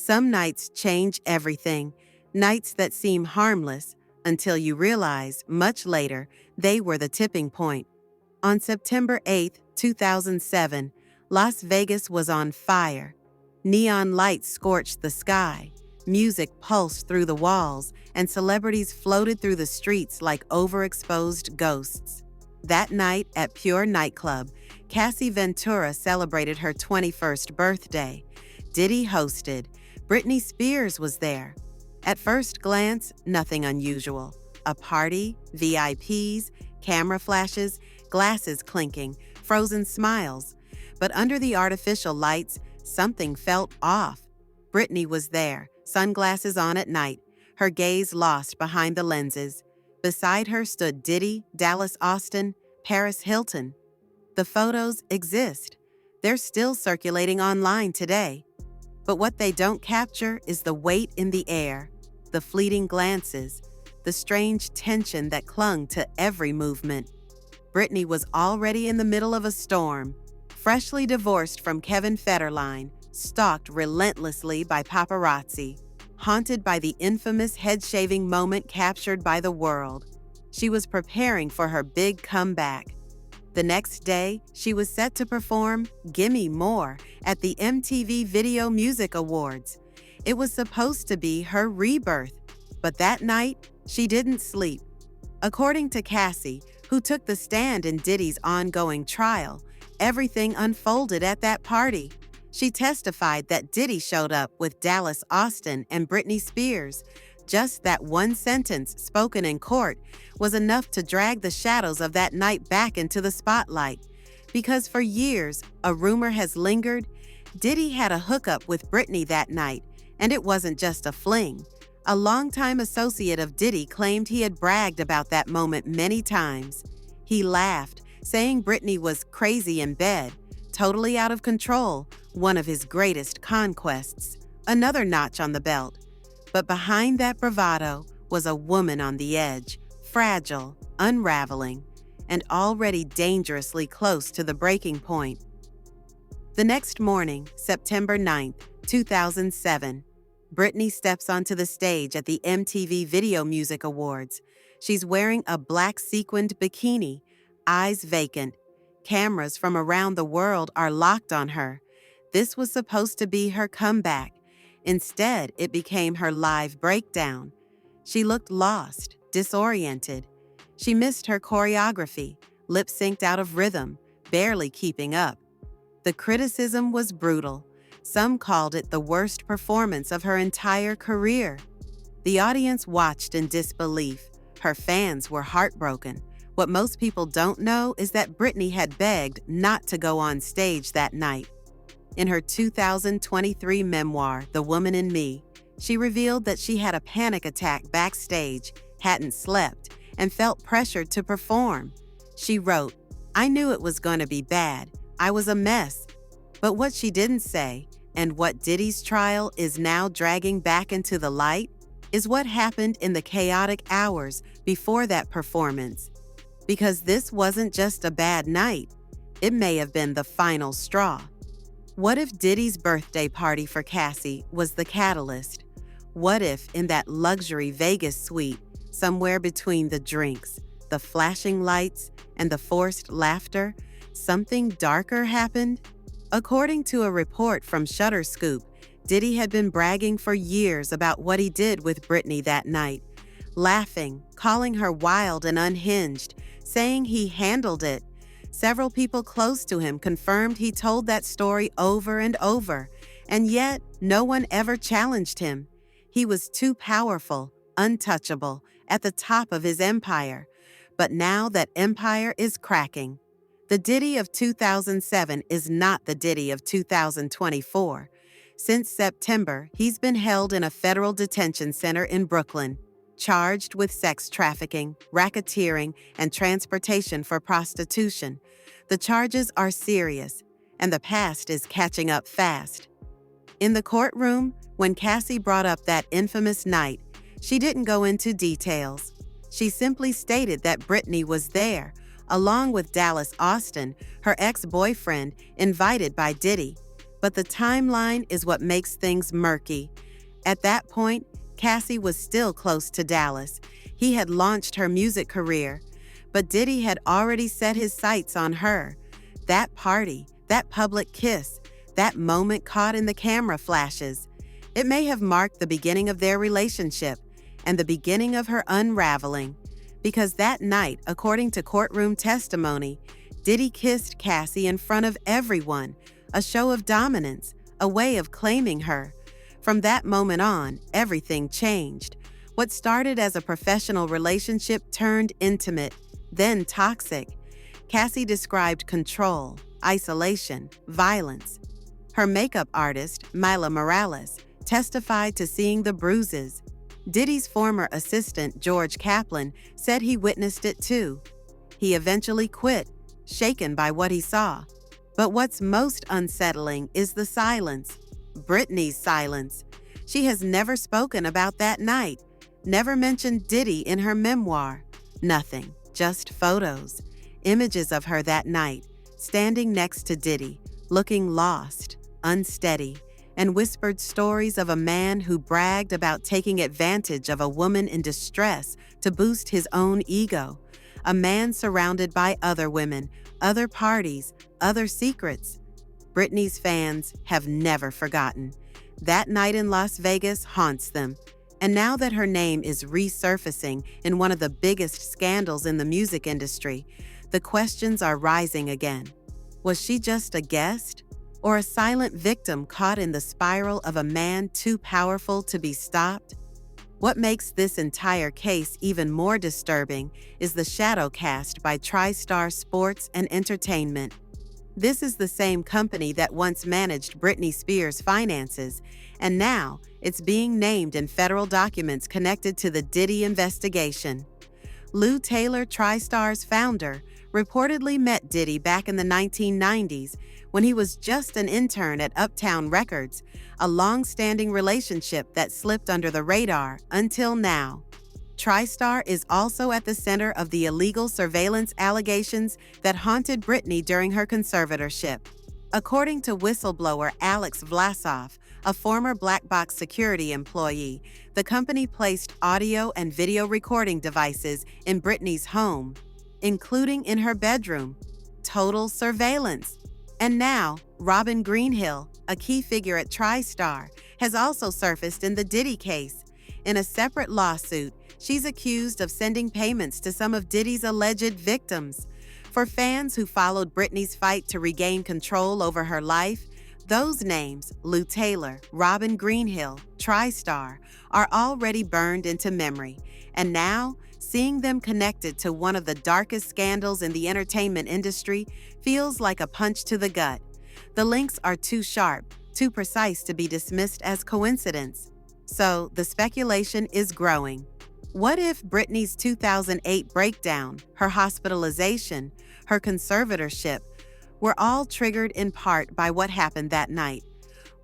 Some nights change everything, nights that seem harmless until you realize, much later, they were the tipping point. On September 8, 2007, Las Vegas was on fire. Neon lights scorched the sky, music pulsed through the walls, and celebrities floated through the streets like overexposed ghosts. That night at Pure Nightclub, Cassie Ventura celebrated her 21st birthday. Diddy hosted. Britney Spears was there. At first glance, nothing unusual. A party, VIPs, camera flashes, glasses clinking, frozen smiles. But under the artificial lights, something felt off. Britney was there, sunglasses on at night, her gaze lost behind the lenses. Beside her stood Diddy, Dallas Austin, Paris Hilton. The photos exist. They're still circulating online today. But what they don't capture is the weight in the air, the fleeting glances, the strange tension that clung to every movement. Britney was already in the middle of a storm, freshly divorced from Kevin Federline, stalked relentlessly by paparazzi, haunted by the infamous head-shaving moment captured by the world. She was preparing for her big comeback. The next day, she was set to perform Gimme More at the MTV Video Music Awards. It was supposed to be her rebirth, but that night, she didn't sleep. According to Cassie, who took the stand in Diddy's ongoing trial, everything unfolded at that party. She testified that Diddy showed up with Dallas Austin and Britney Spears. Just that one sentence spoken in court was enough to drag the shadows of that night back into the spotlight. Because for years, a rumor has lingered, Diddy had a hookup with Britney that night, and it wasn't just a fling. A longtime associate of Diddy claimed he had bragged about that moment many times. He laughed, saying Britney was crazy in bed, totally out of control, one of his greatest conquests, another notch on the belt. But behind that bravado was a woman on the edge, fragile, unraveling, and already dangerously close to the breaking point. The next morning, September 9, 2007, Britney steps onto the stage at the MTV Video Music Awards. She's wearing a black sequined bikini, eyes vacant. Cameras from around the world are locked on her. This was supposed to be her comeback. Instead, it became her live breakdown. She looked lost, disoriented. She missed her choreography, lip-synced out of rhythm, barely keeping up. The criticism was brutal. Some called it the worst performance of her entire career. The audience watched in disbelief. Her fans were heartbroken. What most people don't know is that Britney had begged not to go on stage that night. In her 2023 memoir, The Woman in Me, she revealed that she had a panic attack backstage, hadn't slept, and felt pressured to perform. She wrote, "I knew it was going to be bad. I was a mess." But what she didn't say, and what Diddy's trial is now dragging back into the light, is what happened in the chaotic hours before that performance. Because this wasn't just a bad night, it may have been the final straw. What if Diddy's birthday party for Cassie was the catalyst? What if in that luxury Vegas suite, somewhere between the drinks, the flashing lights, and the forced laughter, something darker happened? According to a report from Shutterscoop, Diddy had been bragging for years about what he did with Britney that night, laughing, calling her wild and unhinged, saying he handled it. Several people close to him confirmed he told that story over and over, and yet no one ever challenged him. He was too powerful, untouchable, at the top of his empire. But now that empire is cracking. The Diddy of 2007 is not the Diddy of 2024. Since September, he's been held in a federal detention center in Brooklyn, charged with sex trafficking, racketeering, and transportation for prostitution. The charges are serious, and the past is catching up fast. In the courtroom, when Cassie brought up that infamous night, she didn't go into details. She simply stated that Britney was there, along with Dallas Austin, her ex-boyfriend, invited by Diddy. But the timeline is what makes things murky. At that point, Cassie was still close to Dallas. He had launched her music career, but Diddy had already set his sights on her. That party, that public kiss, that moment caught in the camera flashes. It may have marked the beginning of their relationship and the beginning of her unraveling. Because that night, according to courtroom testimony, Diddy kissed Cassie in front of everyone, a show of dominance, a way of claiming her. From that moment on, everything changed. What started as a professional relationship turned intimate, then toxic. Cassie described control, isolation, violence. Her makeup artist, Mila Morales, testified to seeing the bruises. Diddy's former assistant, George Kaplan, said he witnessed it too. He eventually quit, shaken by what he saw. But what's most unsettling is the silence. Britney's silence. She has never spoken about that night, never mentioned Diddy in her memoir. Nothing, just photos, images of her that night, standing next to Diddy, looking lost, unsteady, and whispered stories of a man who bragged about taking advantage of a woman in distress to boost his own ego. A man surrounded by other women, other parties, other secrets. Britney's fans have never forgotten. That night in Las Vegas haunts them. And now that her name is resurfacing in one of the biggest scandals in the music industry, the questions are rising again. Was she just a guest? Or a silent victim caught in the spiral of a man too powerful to be stopped? What makes this entire case even more disturbing is the shadow cast by TriStar Sports and Entertainment. This is the same company that once managed Britney Spears' finances, and now it's being named in federal documents connected to the Diddy investigation. Lou Taylor, TriStar's founder, reportedly met Diddy back in the 1990s when he was just an intern at Uptown Records, a long-standing relationship that slipped under the radar until now. TriStar is also at the center of the illegal surveillance allegations that haunted Britney during her conservatorship. According to whistleblower Alex Vlasov, a former black box security employee, the company placed audio and video recording devices in Britney's home, including in her bedroom. Total surveillance. And now, Robin Greenhill, a key figure at TriStar, has also surfaced in the Diddy case. In a separate lawsuit, she's accused of sending payments to some of Diddy's alleged victims. For fans who followed Britney's fight to regain control over her life, those names, Lou Taylor, Robin Greenhill, TriStar, are already burned into memory. And now, seeing them connected to one of the darkest scandals in the entertainment industry feels like a punch to the gut. The links are too sharp, too precise to be dismissed as coincidence. So, the speculation is growing. What if Britney's 2008 breakdown, her hospitalization, her conservatorship, were all triggered in part by what happened that night?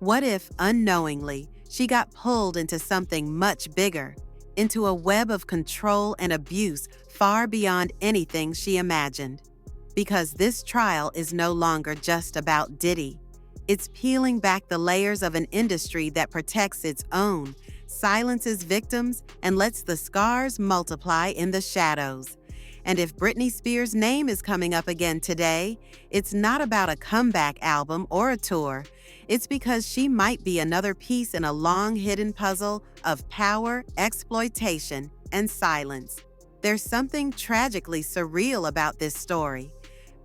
What if, unknowingly, she got pulled into something much bigger, into a web of control and abuse far beyond anything she imagined? Because this trial is no longer just about Diddy. It's peeling back the layers of an industry that protects its own, silences victims, and lets the scars multiply in the shadows. And if Britney Spears' name is coming up again today, it's not about a comeback album or a tour. It's because she might be another piece in a long-hidden puzzle of power, exploitation, and silence. There's something tragically surreal about this story.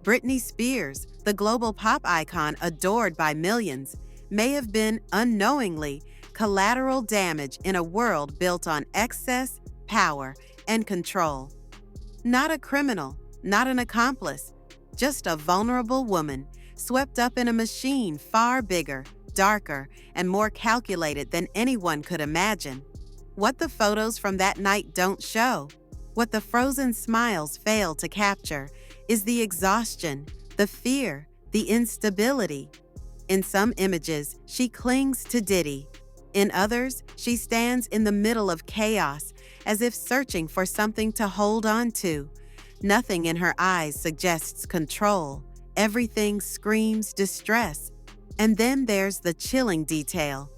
Britney Spears, the global pop icon adored by millions, may have been, unknowingly, collateral damage in a world built on excess, power, and control. Not a criminal, not an accomplice, just a vulnerable woman swept up in a machine far bigger, darker, and more calculated than anyone could imagine. What the photos from that night don't show, what the frozen smiles fail to capture, is the exhaustion, the fear, the instability. In some images, she clings to Diddy. In others, she stands in the middle of chaos, as if searching for something to hold on to. Nothing in her eyes suggests control. Everything screams distress. And then there's the chilling detail.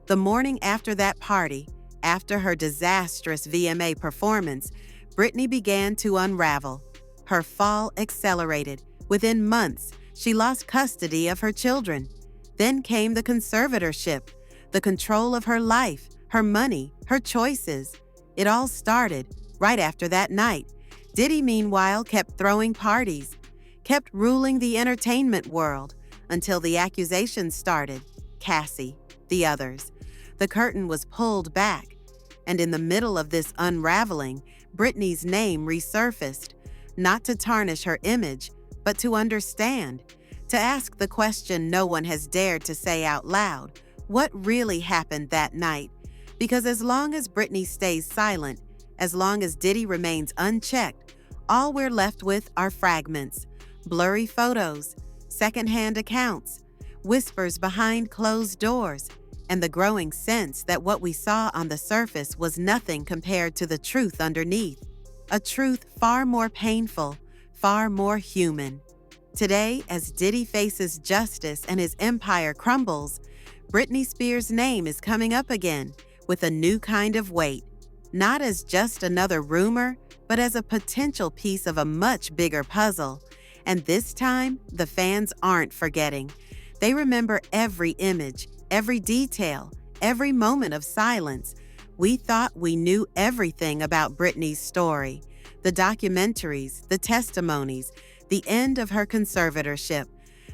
The morning after that party, after her disastrous VMA performance, Britney began to unravel. Her fall accelerated. Within months, she lost custody of her children. Then came the conservatorship, the control of her life, her money, her choices. It all started right after that night. Diddy, meanwhile, kept throwing parties, kept ruling the entertainment world until the accusations started. Cassie, the others. The curtain was pulled back, and in the middle of this unraveling, Britney's name resurfaced, not to tarnish her image, but to understand, to ask the question no one has dared to say out loud: what really happened that night? Because as long as Britney stays silent, as long as Diddy remains unchecked, all we're left with are fragments, blurry photos, secondhand accounts, whispers behind closed doors, and the growing sense that what we saw on the surface was nothing compared to the truth underneath. A truth far more painful, far more human. Today, as Diddy faces justice and his empire crumbles, Britney Spears' name is coming up again with a new kind of weight. Not as just another rumor, but as a potential piece of a much bigger puzzle. And this time, the fans aren't forgetting. They remember every image, every detail, every moment of silence. We thought we knew everything about Britney's story. The documentaries, the testimonies, the end of her conservatorship.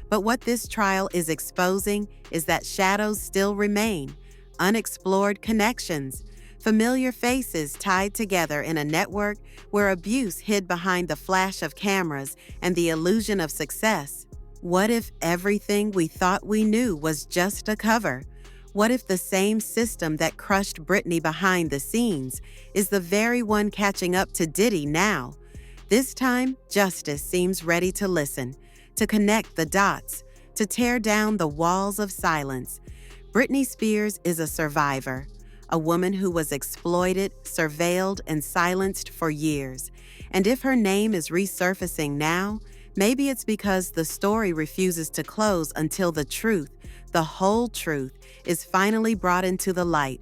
But what this trial is exposing is that shadows still remain, unexplored connections, familiar faces tied together in a network where abuse hid behind the flash of cameras and the illusion of success. What if everything we thought we knew was just a cover? What if the same system that crushed Britney behind the scenes is the very one catching up to Diddy now? This time, justice seems ready to listen, to connect the dots, to tear down the walls of silence. Britney Spears is a survivor, a woman who was exploited, surveilled, and silenced for years. And if her name is resurfacing now, maybe it's because the story refuses to close until the truth, the whole truth, is finally brought into the light.